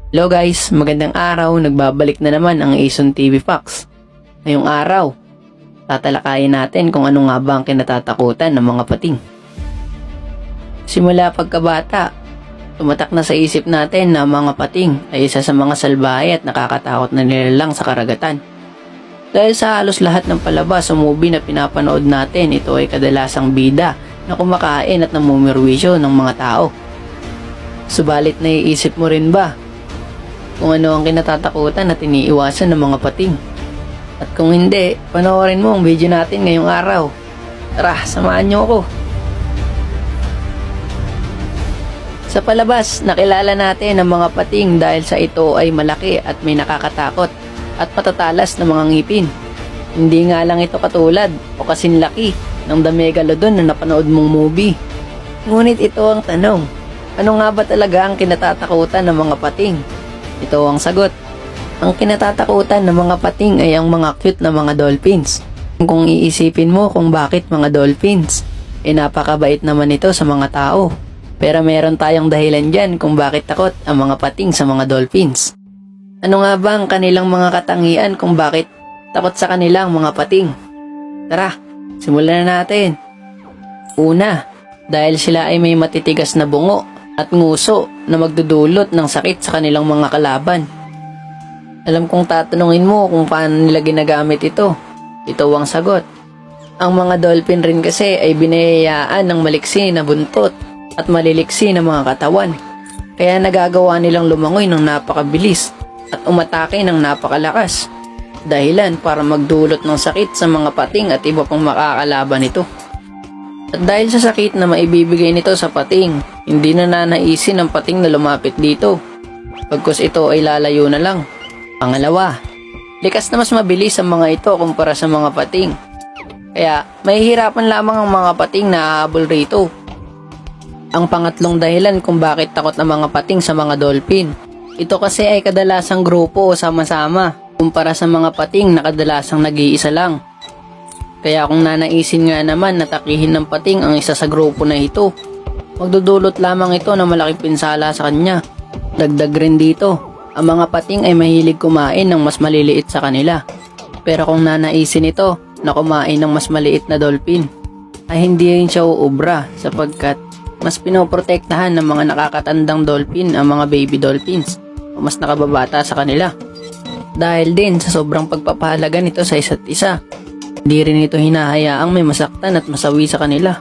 Hello guys, magandang araw, nagbabalik na naman ang Ason TV Facts. Ngayong araw, tatalakayin natin kung ano nga ba ang kinatatakutan ng mga pating. Simula pagkabata, tumatak na sa isip natin na mga pating ay isa sa mga salbahe at nakakatakot na nilalang sa karagatan. Dahil sa halos lahat ng palabas o movie na pinapanood natin, ito ay kadalasang bida na kumakain at namumirwisyo ng mga tao. Subalit naiisip mo rin ba kung ano ang kinatatakutan at iniiwasan ng mga pating? At kung hindi, panoorin mo ang video natin ngayong araw. Tara, samahan niyo ako. Sa palabas, nakilala natin ang mga pating dahil sa ito ay malaki at may nakakatakot at patatalas na mga ngipin. Hindi nga lang ito katulad o kasing laki ng The Megalodon na napanood mong movie. Ngunit ito ang tanong, ano nga ba talaga ang kinatatakutan ng mga pating? Ito ang sagot. Ang kinatatakutan ng mga pating ay ang mga cute na mga dolphins. Kung iisipin mo kung bakit mga dolphins, napakabait naman ito sa mga tao. Pero meron tayong dahilan dyan kung bakit takot ang mga pating sa mga dolphins. Ano nga ba ang kanilang mga katangian kung bakit takot sa kanilang mga pating? Tara, simulan na natin. Una, dahil sila ay may matitigas na bungo at nguso na magdudulot ng sakit sa kanilang mga kalaban. Alam kong tatanungin mo kung paano nila ginagamit ito. Ito ang sagot. Ang mga dolphin rin kasi ay binayayaan ng maliksi na buntot at maliliksi na mga katawan. Kaya nagagawa nilang lumangoy ng napakabilis at umatake ng napakalakas. Dahilan para magdulot ng sakit sa mga pating at iba pang makakalaban nito. At dahil sa sakit na maibibigay nito sa pating, hindi na nanaisin ng pating na lumapit dito. Pagkus ito ay lalayo na lang. Pangalawa, likas na mas mabilis ang mga ito kumpara sa mga pating. Kaya mahihirapan lamang ang mga pating na hahabol rito. Ang pangatlong dahilan kung bakit takot ang mga pating sa mga dolphin. Ito kasi ay kadalasang grupo o sama-sama kumpara sa mga pating na kadalasang nag-iisa lang. Kaya kung nanaisin nga naman na takihin ng pating ang isa sa grupo na ito, magdudulot lamang ito ng malaking pinsala sa kanya. Dagdag rin dito, ang mga pating ay mahilig kumain ng mas maliliit sa kanila. Pero kung nanaisin ito na kumain ng mas maliit na dolphin, ay hindi rin siya uubra sapagkat mas pinoprotektahan ng mga nakakatandang dolphin ang mga baby dolphins o mas nakababata sa kanila. Dahil din sa sobrang pagpapahalaga nito sa isa't isa, hindi rin ito hinahayaang may masaktan at masawi sa kanila.